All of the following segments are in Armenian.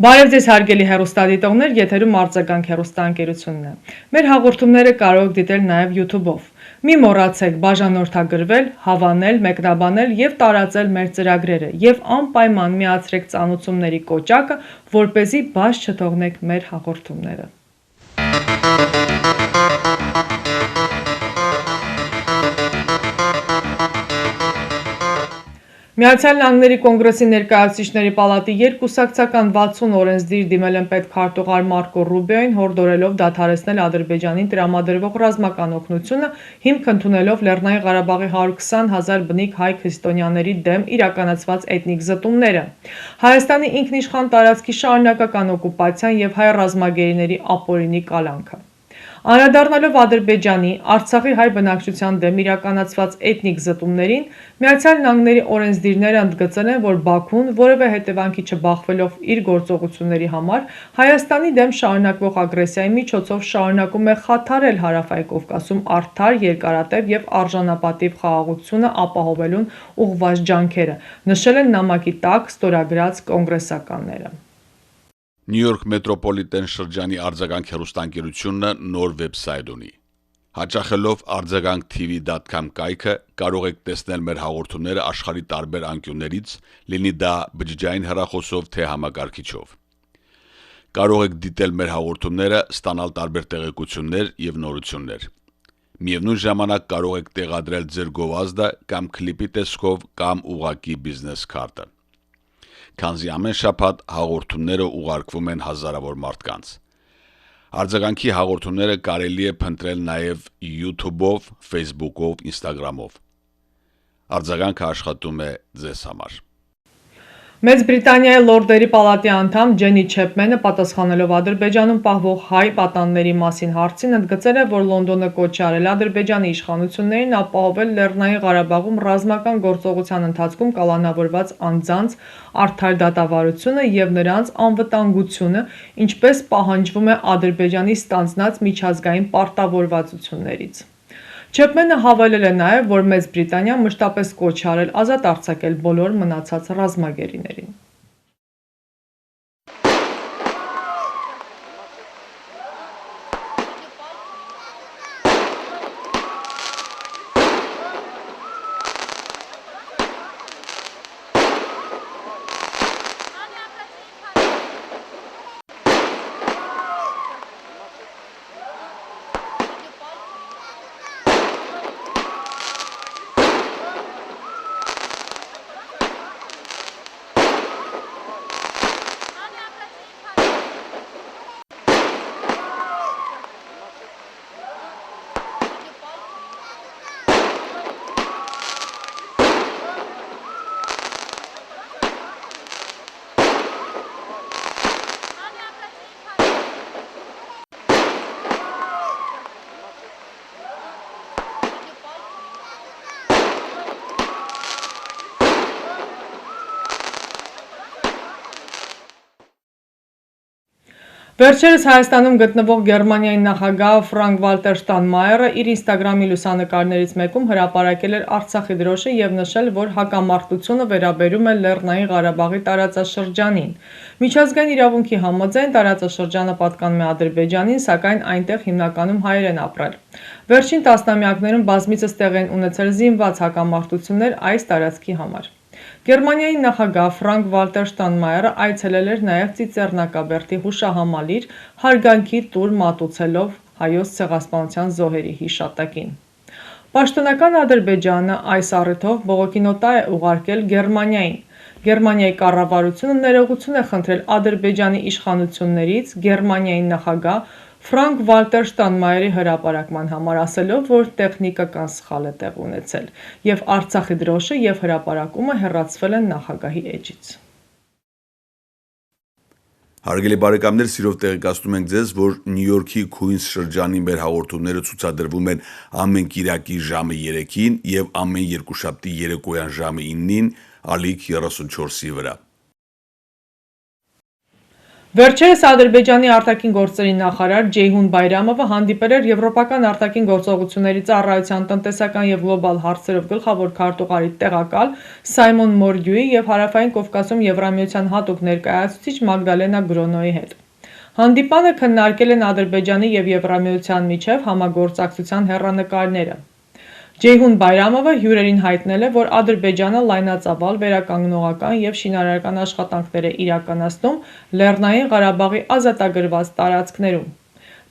Բարև ձեզ հարգելի հեռուստադիտողներ, եթերում արձագանք հեռուստաընկերությունն է։ Մեր հաղորդումները կարող եք դիտել նաև YouTube-ով։ Մի մոռացեք բաժանորդագրվել, հավանել, մեկնաբանել եւ տարածել մեր ծրագրերը եւ անպայման միացրեք ծանուցումների կոճակը, որպեսզի բաց չթողնեք մեր հաղորդումները։ Միացյալ Նահանգների կոնգրեսի ներկայացուցիչների պալատի երկկուսակցական 60 օրենսդիր դիմել են պետքարտուղար Մարկո Ռուբիոին, հորդորելով դադարեցնել Ադրբեջանին տրամադրվող ռազմական օգնությունը, հիմք ընդունելով Լեռնային Ղարաբաղի 120,000 բնիկ հայ քրիստոնյաների դեմ իրականացված էթնիկ զտումները, Հայաստանի ինքնիշխան տարածքի շարունակական օկուպացիան եւ հայ ռազմագերիների ապօրինի կալանքը։ Անդրադառնալով Ադրբեջանի, Արցախի հայ բնակչության դեմ իրականացված էթնիկ զտումներին, Միացյալ Նահանգների օրենսդիրները ընդգծել են, որ Բաքուն, որևէ հետևանքի չբախվելով իր գործողությունների համար, Հայաստանի դեմ շարունակվող ագրեսիայի միջոցով շարունակում է խաթարել Հարավային Կովկասում արդար, երկարատև եւ արժանապատիվ խաղաղությունը ապահովելուն ուղղված ջանքերը, նշել են նամակի տակ ստորագրած կոնգրեսականները։ Նյու Յորք մետրոպոլիտեն շրջանի արձագանք հեռուստաընկերությունը նոր վեբսայթ ունի։ Հաճախելով արձագանք.tv.com կայքը կարող եք տեսնել մեր հաղորդումները աշխարհի տարբեր անկյուններից, լինի դա բջջային հեռախոսով թե համակարգիչով։ Կարող եք դիտել մեր հաղորդումները, ստանալ տարբեր տեղեկություններ եւ նորություններ։ Միևնույն ժամանակ կարող եք տեղադրել ձեր գովազդը կամ կլիպի տեսքով կամ ուղղակի բիզնես քարտը։ Քանզի ամեն շաբաթ հաղորդումները ուղարկվում են հազարավոր մարդկանց։ Արձագանքի հաղորդումները կարելի է փնտրել նաև YouTube-ով, Facebook-ով, Instagram-ով։ Արձագանքը աշխատում է ձեզ համար։ Մեծ Բրիտանիայի Լորդերի պալատի անդամ Ջենի Չեփմենը պատասխանելով Ադրբեջանում պահվող հայ պատանների մասին հարցին ընդգծել է, որ Լոնդոնը կոչ է արել Ադրբեջանի իշխանություններին ապահովել Լեռնային Ղարաբաղում ռազմական գործողության ընթացքում կալանավորված անձանց արդար դատավարությունը եւ նրանց անվտանգությունը, ինչպես պահանջվում է Ադրբեջանի ստանձնած միջազգային պարտավորվածություններից։ Չեփմենը հավելել է նաև, որ Մեծ Բրիտանիան մշտապես կոչ է արել ազատ արձակել բոլոր մնացած ռազմագերիներին։ Վերջերս Հայաստանում գտնվող Գերմանիայի նախագահ Ֆրանկ Վալտեր Շտայնմայերը իր Instagram-ի լուսանկարներից մեկում հրապարակել էր Արցախի դրոշը եւ նշել, որ հակամարտությունը վերաբերում է Լեռնային Ղարաբաղի տարածաշրջանին։ Միջազգային իրավունքի համաձայն տարածաշրջանը պատկանում է Ադրբեջանին, սակայն այնտեղ հիմնականում հայեր են ապրել։ Վերջին տասնամյակներում բազմիցս տեղի են ունեցել զինված հակամարտություններ այս տարածքի համար։ Գերմանիայի նախագահ Ֆրանկ Վալտեր Շտայնմայերը այցելել էր նաև Ծիծեռնակաբերդի հուշահամալիր, հարգանքի տուր մատուցելով հայոց ցեղասպանության զոհերի հիշատակին։ Պաշտոնական Ադրբեջանը այս առիթով բողոքի նոտա է ուղարկել Գերմանիային։ Գերմանիայի կառավարությունը ներողություն է խնդրել Ադրբեջանի իշխանություններից Գերմանիայի նախագահ Ֆրանկ Վալտեր Շտայնմայերի հրապարակման համար, ասելով, որ տեխնիկական սխալ է տեղ ունեցել, եւ Արցախի դրոշը եւ հրապարակումը հեռացվել են նախագահի էջից։ Հարգելի բարեկամներ, սիրով տեղեկացնում ենք ձեզ, որ Նյու Յորքի Քուինս շրջանի մեր հաղորդումները ցուցադրվում են ամեն կիրակի ժամը 3-ին եւ ամեն երկուշաբթի երեկոյան ժամը 9-ին, ալիք 34-ի վրա։ Վերջերս Ադրբեջանի արտաքին գործերի նախարար Ջեյհուն Բայրամովը հանդիպել էր Եվրոպական արտաքին գործողությունների ծառայության տնտեսական և գլոբալ հարցերով գլխավոր քարտուղարի տեղակալ Սայմոն Մորգյուի և Հարավային Կովկասում Եվրամիության հատուկ ներկայացուցիչ Մագդալենա Գրոնոյի հետ։ Հանդիպանը քննարկել են Ադրբեջանի և Եվրամիության միջև համագործակցության հեռանկարները։ Ջեյհուն Բայրամովը հյուրերին հայտնել է, որ Ադրբեջանը լայնածավալ վերականգնողական և շինարարական աշխատանքներ է իրականացնում Լեռնային Ղարաբաղի ազատագրված տարածքներում։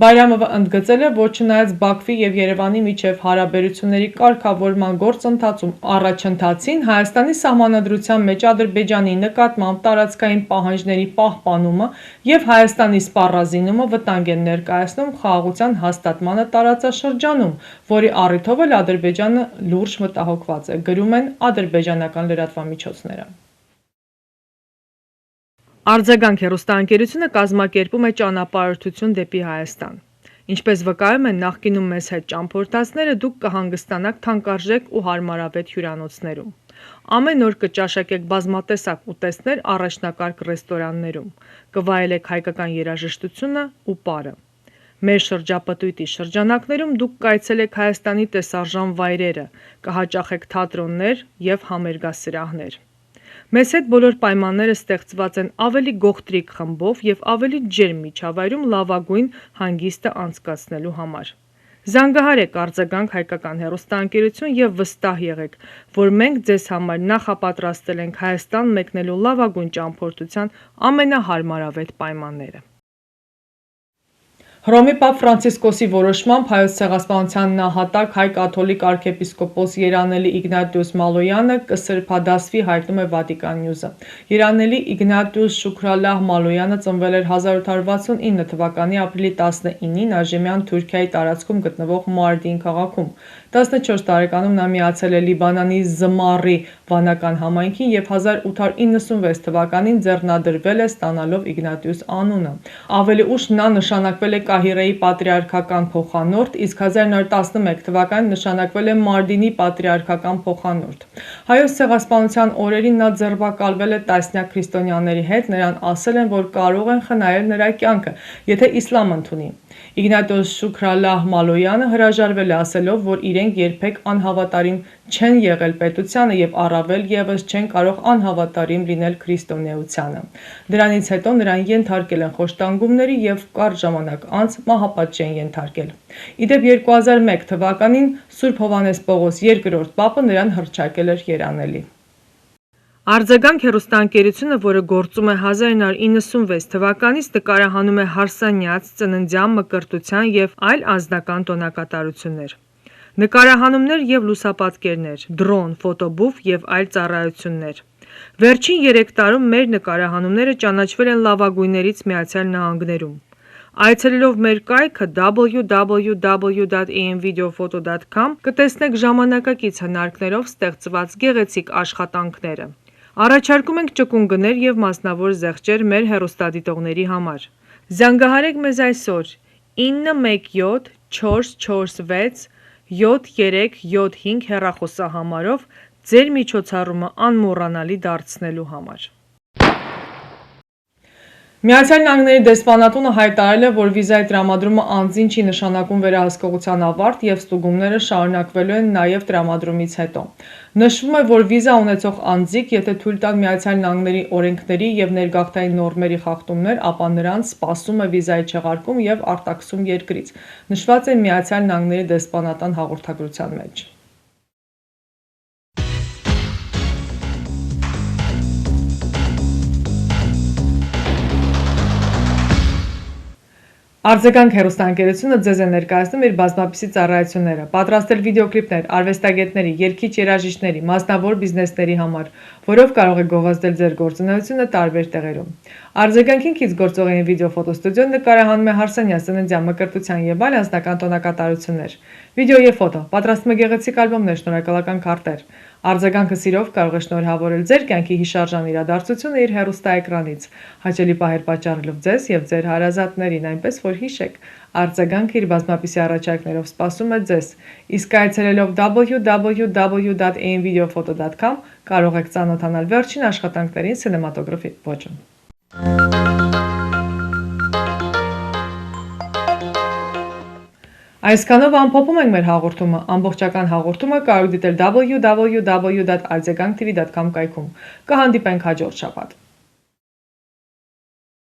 Բայրամովը ընդգծել է, որ չնայած Բաքվի և Երևանի միջև հարաբերությունների կարգավորման գործընթացում առաջընթացին, Հայաստանի Սահմանադրության մեջ Ադրբեջանի նկատմամբ տարածքային պահանջների պահպանումը և Հայաստանի սպառազինումը վտանգ են ներկայացնում խաղաղության հաստատմանը տարածաշրջանում, որի առիթով էլ Ադրբեջանը լուրջ մտահոգված է, գրում են ադրբեջանական լրատվամիջոցները։ Արձագանք հեռուստաընկերությունը կազմակերպում է ճանապարհորդություն դեպի Հայաստան։ Ինչպես վկայում են նախկինում մեզ հետ ճամփորդածները, դուք կհանգստանաք թանկարժեք ու հարմարավետ հյուրանոցներում։ Ամեն օր կճաշակեք բազմատեսակ ուտեստներ առաջնակարգ ռեստորաններում, կվայելեք հայկական երաժշտությունը ու պարը։ Մեր շրջապտույտի շրջանակներում դուք կայցելեք Հայաստանի տեսարժան վայրերը, կհաճախեք թատրոններ և համերգասրահներ։ Մեզ հետ բոլոր պայմանները ստեղծված են ավելի գողտրիկ խմբով և ավելի ջերմ միջավայրում լավագույն հանգիստը անցկացնելու համար։ Զանգահարեք Արձագանք հայկական հեռուստաընկերություն և վստահ եղեք, որ մենք ձեզ համար նախապատրաստել ենք Հայաստան մեկնելու լավագույն ճամփորդության ամենահարմարավետ պայմանները։ Հռոմի Պապ Ֆրանցիսկոսի որոշմամբ Հայոց Ցեղասպանության նահատակ հայ կաթոլիկ arczepiskopos Երանելի Իգնատիոս Մալոյանը կսրբադասվի, հայտնում է Վատիկան Նյուզը։ Երանելի Իգնատիոս Շուքրալահ Մալոյանը ծնվել էր 1869 թվականի ապրիլի 19-ին այժմյան Թուրքիայի տարածքում գտնվող Մարդին քաղաքում։ 14 տարեկանում նա միացել է Լիբանանի Զմարի վանական համայնքին և 1896 թվականին ձեռնադրվել է ստանալով Իգնատիոս անունը։ Ավելի ուշ նա նշանակվել է Կահիրեի պատրիարքական փոխանորդ, իսկ 1911 թվականին նշանակվել է Մարդինի պատրիարքական փոխանորդ։ Հայոց Ցեղասպանության օրերին նա ձերբակալվել է տասնյակ քրիստոնյաների հետ, նրան ասել են, որ կարող են խնայել նրա կյանքը, եթե իսլամ ընդունի։ Իգնատիոս Շուքրալահ Մալոյանը հրաժարվել է ասելով, որ իրենք երբեք անհավատարիմ չեն եղել պետությանը և առավել ևս չեն կարող անհավատարիմ լինել քրիստոնեությանը։ Դրանից հետո նրան ենթարկել են խոշտանգումների և կարճ ժամանակ անց մահապատժ են ենթարկել։ Իդեպ 2001 թվականին Սուրբ Հովհաննես Պողոս II պապը նրան հռչակել էր երանելի։ Արձագանք հեռուստաընկերությունը, որը գործում է 1996 թվականից, նկարահանում է հարսանյաց, ծննդյան, մկրտության և այլ անձնական տոնակատարություններ։ Նկարահանումներ և լուսապատկերներ, դրոն, ֆոտոբուֆ և այլ ծառայություններ։ Վերջին 3 տարում մեր նկարահանումները ճանաչվել են լավագույններից Միացյալ Նահանգներում։ Այցելելով մեր կայքը www.amvideophoto.com կտեսնեք ժամանակակից հնարքներով ստեղծված գեղեցիկ աշխատանքները։ Առաջարկում ենք ճկուն գներ և մասնավոր զեղչեր մեր հեռուստադիտողների համար։ Զանգահարեք մեզ այսօր 917 446 7375 հեռախոսահամարով ձեր միջոցառումը անմոռանալի դարձնելու համար։ Միացյալ Նահանգների դեսպանատունը հայտարարել է, որ վիզայի տրամադրումը անձին չի նշանակում վերահսկողության ավարտ և ստուգումները շարունակվելու են նաև տրամադրումից հետո։ Նշվում է, որ վիզա ունեցող անձիկ, եթե թույլ տան Միացյալ Նահանգների օրենքների և ներգաղթային նորմերի խախտումներ, ապա նրանց սպասում է վիզայի չեղարկում և արտաքսում երկրից, նշված է Միացյալ Նահանգների դեսպանատան հաղորդագրության մեջ։ Արձագանք հեռուստաընկերությունը ձեզ է ներկայացնում իր բազմապիսի ծառայությունները, պատրաստել վիդեոկլիպներ արվեստագետների, երգիչ երաժիշտների, մասնավոր բիզնեսների համար, որով կարող եք գովազդել ձեր գործունեությունը տարբեր տեղերում։ Արձագանքին կից գործող են վիդեոֆոտոստուդիոն նկարահանում է հարսանյաց, ծննդյան, մկրտության և այլ անձնական տոնակատարություններ։ Վիդեո և ֆոտո, պատրաստում է գեղեցիկ ալբոմներ, շնորհակալական քարտեր։ Արձագանքը սիրով կարող է շնորհավորել ձեր կյանքի հիշարժան իրադարձությունը իր հեռուստաէկրանից, հաճելի պահեր պատճառելով ձեզ և ձեր հարազատներին, այնպես որ հիշեք, արձագանքը իր բազմապիսի առաջարկներով սպասում է ձեզ, իսկ այցելելով www.amvideophoto.com կարող եք ծանոթանալ վերջին աշխատանքներին սինեմատոգրաֆի ոճում։ Այսքանով ամփոփում ենք մեր հաղորդումը։ Ամբողջական հաղորդումը կարող դիտել www.arzeganktv.com կայքում։ Կհանդիպենք հաջորդ շաբաթ։